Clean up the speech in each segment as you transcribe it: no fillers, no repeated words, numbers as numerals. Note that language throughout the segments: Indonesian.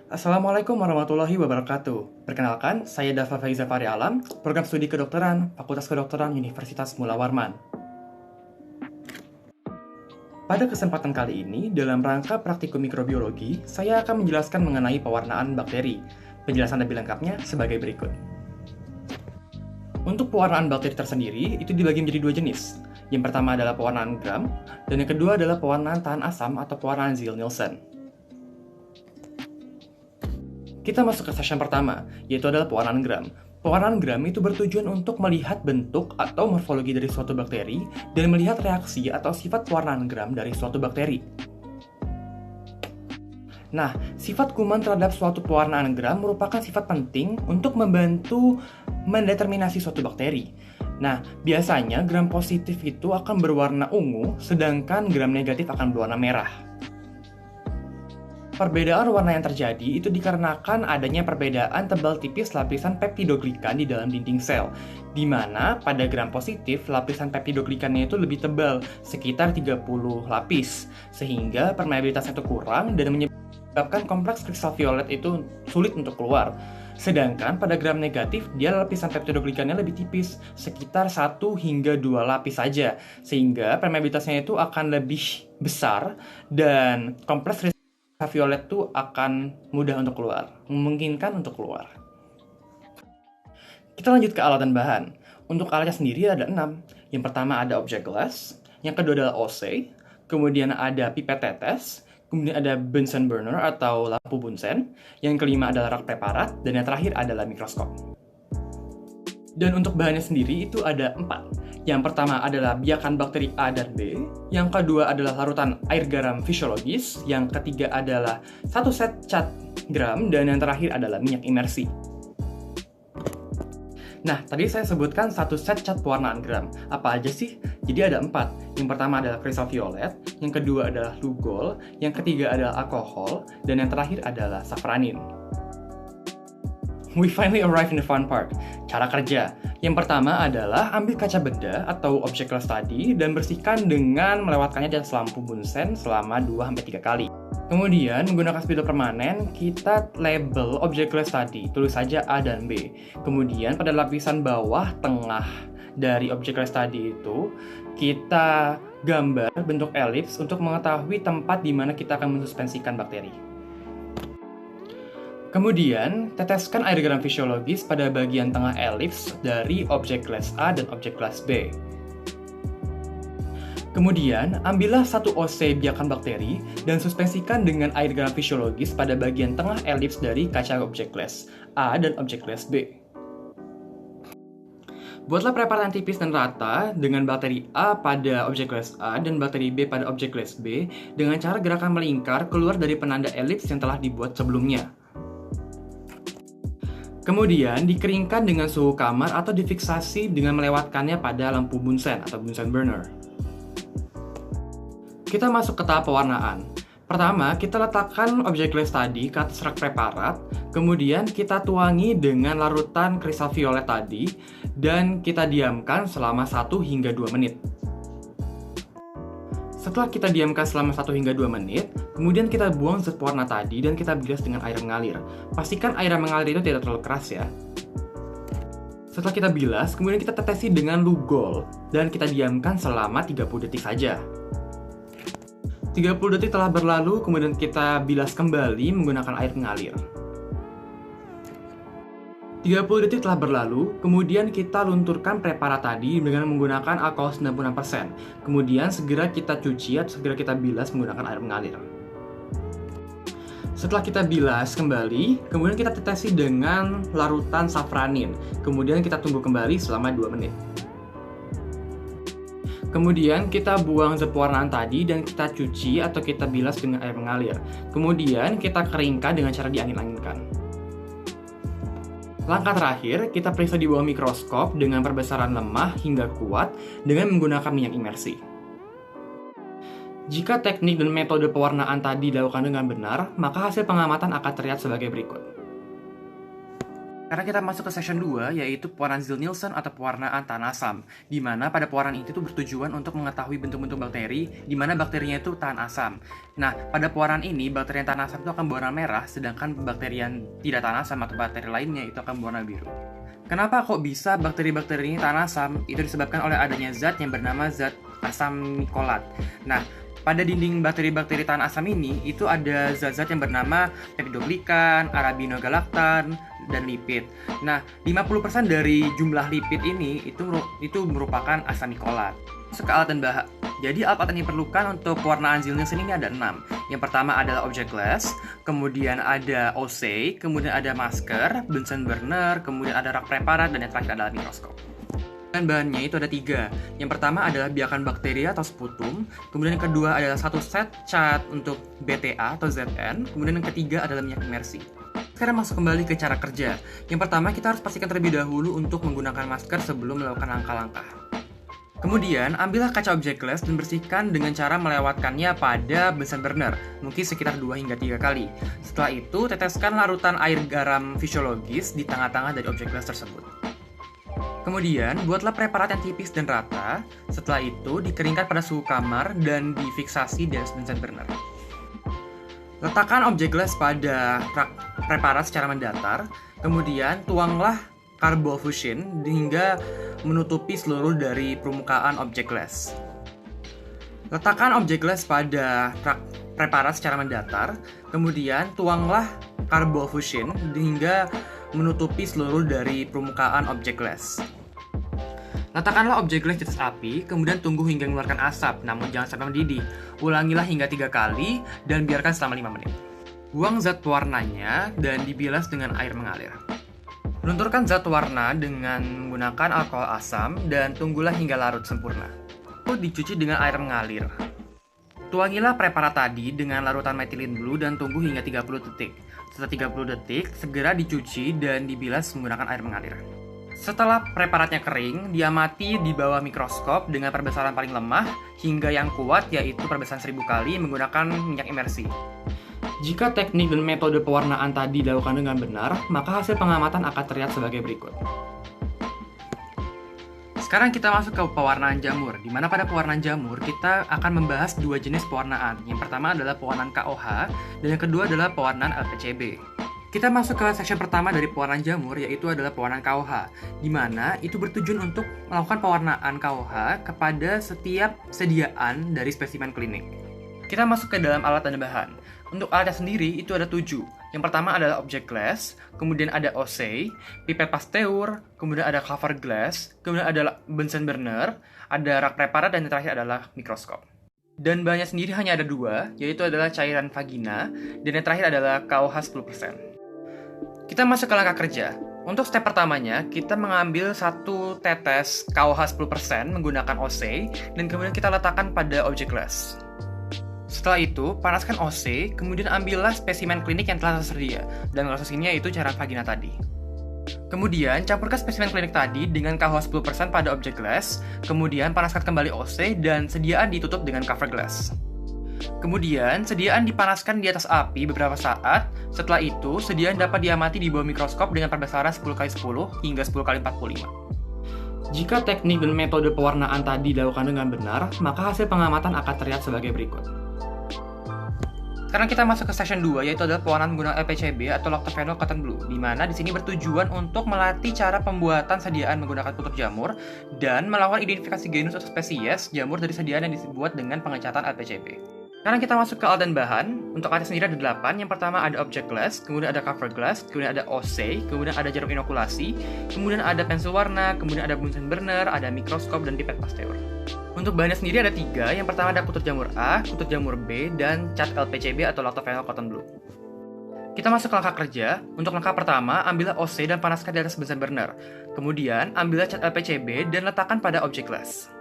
Assalamualaikum warahmatullahi wabarakatuh. Perkenalkan, saya Dafa Faiza Fahri Alam, program studi kedokteran, Fakultas Kedokteran Universitas Mula Warman. Pada kesempatan kali ini, dalam rangka praktikum mikrobiologi, saya akan menjelaskan mengenai pewarnaan bakteri. Penjelasan lebih lengkapnya sebagai berikut. Untuk pewarnaan bakteri tersendiri, itu dibagi menjadi dua jenis. Yang pertama adalah pewarnaan Gram, dan yang kedua adalah pewarnaan tahan asam atau pewarnaan Ziehl-Neelsen. Kita masuk ke session pertama, yaitu adalah pewarnaan Gram. Pewarnaan Gram itu bertujuan untuk melihat bentuk atau morfologi dari suatu bakteri dan melihat reaksi atau sifat pewarnaan Gram dari suatu bakteri. Nah, sifat kuman terhadap suatu pewarnaan Gram merupakan sifat penting untuk membantu mendeterminasi suatu bakteri. Nah, biasanya Gram positif itu akan berwarna ungu, sedangkan Gram negatif akan berwarna merah. Perbedaan warna yang terjadi itu dikarenakan adanya perbedaan tebal tipis lapisan peptidoglikan di dalam dinding sel, di mana pada Gram positif lapisan peptidoglikannya itu lebih tebal, sekitar 30 lapis, sehingga permeabilitasnya itu kurang dan menyebabkan kompleks kristal violet itu sulit untuk keluar. Sedangkan pada Gram negatif, dia lapisan peptidoglikannya lebih tipis, sekitar 1 hingga 2 lapis saja, sehingga permeabilitasnya itu akan lebih besar dan kompleks violet itu akan mudah untuk keluar, memungkinkan untuk keluar. Kita lanjut ke alat dan bahan. Untuk alatnya sendiri ada 6. Yang pertama ada object glass, yang kedua adalah OC, kemudian ada pipet tetes, kemudian ada Bunsen burner atau lampu Bunsen, yang kelima adalah rak preparat, dan yang terakhir adalah mikroskop. Dan untuk bahannya sendiri itu ada 4. Yang pertama adalah biakan bakteri A dan B, yang kedua adalah larutan air garam fisiologis, yang ketiga adalah 1 set cat gram, dan yang terakhir adalah minyak imersi. Nah, tadi saya sebutkan 1 set cat pewarnaan Gram. Apa aja sih? Jadi ada 4. Yang pertama adalah kristal violet, yang kedua adalah Lugol, yang ketiga adalah alkohol, dan yang terakhir adalah safranin. We finally arrive in the fun part. Cara kerja. Yang pertama adalah ambil kaca benda atau object glass tadi dan bersihkan dengan melewatkannya di atas lampu Bunsen selama 2-3 kali. Kemudian menggunakan spidol permanen, kita label object glass tadi, tulis saja A dan B. Kemudian pada lapisan bawah tengah dari object glass tadi itu, kita gambar bentuk elips untuk mengetahui tempat di mana kita akan mensuspensikan bakteri. Kemudian, teteskan air garam fisiologis pada bagian tengah elips dari objek glass A dan objek glass B. Kemudian, ambillah 1 OC biakan bakteri dan suspensikan dengan air garam fisiologis pada bagian tengah elips dari kaca objek glass A dan objek glass B. Buatlah preparan tipis dan rata dengan bakteri A pada objek glass A dan bakteri B pada objek glass B dengan cara gerakan melingkar keluar dari penanda elips yang telah dibuat sebelumnya. Kemudian dikeringkan dengan suhu kamar atau difiksasi dengan melewatkannya pada lampu Bunsen atau Bunsen burner. Kita masuk ke tahap pewarnaan. Pertama, kita letakkan objek glass tadi ke atas rak preparat, kemudian kita tuangi dengan larutan kristal violet tadi, dan kita diamkan selama 1 hingga 2 menit. Setelah kita diamkan selama 1 hingga 2 menit, kemudian kita buang zat pewarna tadi dan kita bilas dengan air mengalir. Pastikan air yang mengalir itu tidak terlalu keras ya. Setelah kita bilas, kemudian kita tetesi dengan Lugol dan kita diamkan selama 30 detik saja. 30 detik telah berlalu, kemudian kita bilas kembali menggunakan air mengalir. 30 detik telah berlalu, kemudian kita lunturkan preparat tadi dengan menggunakan alkohol 96%. Kemudian segera kita cuci atau segera kita bilas menggunakan air mengalir. Setelah kita bilas kembali, kemudian kita tetesi dengan larutan safranin. Kemudian kita tunggu kembali selama 2 menit. Kemudian kita buang zat pewarnaan tadi dan kita cuci atau kita bilas dengan air mengalir. Kemudian kita keringkan dengan cara diangin-anginkan. Langkah terakhir, kita periksa di bawah mikroskop dengan perbesaran lemah hingga kuat dengan menggunakan minyak imersi. Jika teknik dan metode pewarnaan tadi dilakukan dengan benar, maka hasil pengamatan akan terlihat sebagai berikut. Karena kita masuk ke section 2, yaitu pewarnaan Ziehl-Neelsen atau pewarnaan tahan asam, di mana pada pewarnaan itu bertujuan untuk mengetahui bentuk-bentuk bakteri, di mana bakterinya itu tahan asam. Nah, pada pewarnaan ini, bakteri yang tahan asam itu akan berwarna merah, sedangkan bakteri yang tidak tahan asam atau bakteri lainnya itu akan berwarna biru. Kenapa kok bisa bakteri-bakteri ini tahan asam? Itu disebabkan oleh adanya zat yang bernama zat asam nikolat. Nah, pada dinding bakteri-bakteri tahan asam ini, itu ada zat-zat yang bernama peptidoglikan, arabinogalaktan, dan lipid. Nah, 50% dari jumlah lipid ini itu merupakan asam nikolat. Masuk ke alat dan bahan. Jadi alat yang diperlukan untuk pewarnaan Ziehl-Neelsen ini ada 6. Yang pertama adalah object glass, kemudian ada OC, kemudian ada masker, Bunsen burner, kemudian ada rak preparat, dan yang terakhir adalah mikroskop. Dan bahannya itu ada 3. Yang pertama adalah biakan bakteri atau sputum, kemudian yang kedua adalah satu set cat untuk BTA atau ZN, kemudian yang ketiga adalah minyak imersi. Sekarang masuk kembali ke cara kerja. Yang pertama, kita harus pastikan terlebih dahulu untuk menggunakan masker sebelum melakukan langkah-langkah. Kemudian, ambillah kaca objek glass dan bersihkan dengan cara melewatkannya pada Bunsen burner, mungkin sekitar 2 hingga 3 kali. Setelah itu, teteskan larutan air garam fisiologis di tengah-tengah dari objek glass tersebut. Kemudian, buatlah preparat yang tipis dan rata. Setelah itu, dikeringkan pada suhu kamar dan difiksasi di atas Bunsen burner. Letakkan objek glass pada rak preparat secara mendatar, kemudian tuanglah carbofusion hingga menutupi seluruh dari permukaan objek glass. Letakkan objek glass pada rak preparat secara mendatar, kemudian tuanglah carbofusion hingga menutupi seluruh dari permukaan objek glass. Letakkanlah objek glass di atas api, kemudian tunggu hingga mengeluarkan asap, namun jangan sampai mendidih. Ulangilah hingga 3 kali, dan biarkan selama 5 menit. Buang zat warnanya, dan dibilas dengan air mengalir. Lunturkan zat warna dengan menggunakan alkohol asam, dan tunggulah hingga larut sempurna. Lalu dicuci dengan air mengalir. Tuangilah preparat tadi dengan larutan methylene blue dan tunggu hingga 30 detik. Setelah 30 detik, segera dicuci dan dibilas menggunakan air mengalir. Setelah preparatnya kering, diamati di bawah mikroskop dengan perbesaran paling lemah hingga yang kuat, yaitu perbesaran 1000 kali menggunakan minyak imersi. Jika teknik dan metode pewarnaan tadi dilakukan dengan benar, maka hasil pengamatan akan terlihat sebagai berikut. Sekarang kita masuk ke pewarnaan jamur, di mana pada pewarnaan jamur kita akan membahas 2 jenis pewarnaan. Yang pertama adalah pewarnaan KOH, dan yang kedua adalah pewarnaan LPCB. Kita masuk ke section pertama dari pewarnaan jamur, yaitu adalah pewarnaan KOH, di mana itu bertujuan untuk melakukan pewarnaan KOH kepada setiap sediaan dari spesimen klinik. Kita masuk ke dalam alat dan bahan. Untuk alatnya sendiri itu ada 7. Yang pertama adalah object glass, kemudian ada OC, pipet Pasteur, kemudian ada cover glass, kemudian ada Bunsen burner, ada rak preparat, dan yang terakhir adalah mikroskop. Dan bahannya sendiri hanya ada 2, yaitu adalah cairan vagina, dan yang terakhir adalah KOH 10%. Kita masuk ke langkah kerja. Untuk step pertamanya, kita mengambil 1 tetes KOH 10% menggunakan OC, dan kemudian kita letakkan pada object glass. Setelah itu, panaskan OC, kemudian ambillah spesimen klinik yang telah tersedia, dan kasus ini yaitu cairan vagina tadi. Kemudian, campurkan spesimen klinik tadi dengan KOH 10% pada object glass, kemudian panaskan kembali OC, dan sediaan ditutup dengan cover glass. Kemudian, sediaan dipanaskan di atas api beberapa saat. Setelah itu, sediaan dapat diamati di bawah mikroskop dengan perbesaran 10x10 hingga 10x45. Jika teknik dan metode pewarnaan tadi dilakukan dengan benar, maka hasil pengamatan akan terlihat sebagai berikut. Sekarang kita masuk ke section 2, yaitu adalah pewarnaan menggunakan LPCB atau lactophenol cotton blue, di mana di sini bertujuan untuk melatih cara pembuatan sediaan menggunakan tutup jamur dan melakukan identifikasi genus atau spesies jamur dari sediaan yang dibuat dengan pengecatan LPCB. Sekarang kita masuk ke alat dan bahan. Untuk alatnya sendiri ada 8. Yang pertama ada object glass, kemudian ada cover glass, kemudian ada OC, kemudian ada jarum inokulasi, kemudian ada pensil warna, kemudian ada Bunsen burner, ada mikroskop, dan pipet Pasteur. Untuk bahannya sendiri ada 3. Yang pertama ada kutub jamur A, kutub jamur B, dan cat LPCB atau lactophenol cotton blue. Kita masuk ke langkah kerja. Untuk langkah pertama, ambillah OC dan panaskan di atas Bunsen burner. Kemudian, ambillah cat LPCB dan letakkan pada object glass.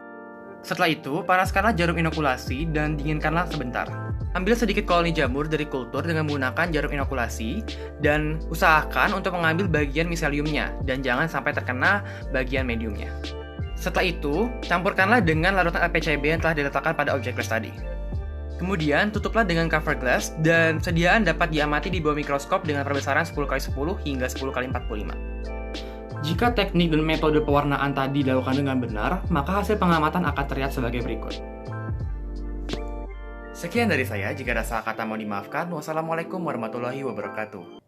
Setelah itu, panaskanlah jarum inokulasi dan dinginkanlah sebentar. Ambil sedikit koloni jamur dari kultur dengan menggunakan jarum inokulasi dan usahakan untuk mengambil bagian miseliumnya dan jangan sampai terkena bagian mediumnya. Setelah itu, campurkanlah dengan larutan LPCB yang telah diletakkan pada objek glass tadi. Kemudian, tutuplah dengan cover glass dan sediaan dapat diamati di bawah mikroskop dengan perbesaran 10x10 hingga 10x45. Jika teknik dan metode pewarnaan tadi dilakukan dengan benar, maka hasil pengamatan akan terlihat sebagai berikut. Sekian dari saya, jika ada salah kata mau dimaafkan. Wassalamualaikum warahmatullahi wabarakatuh.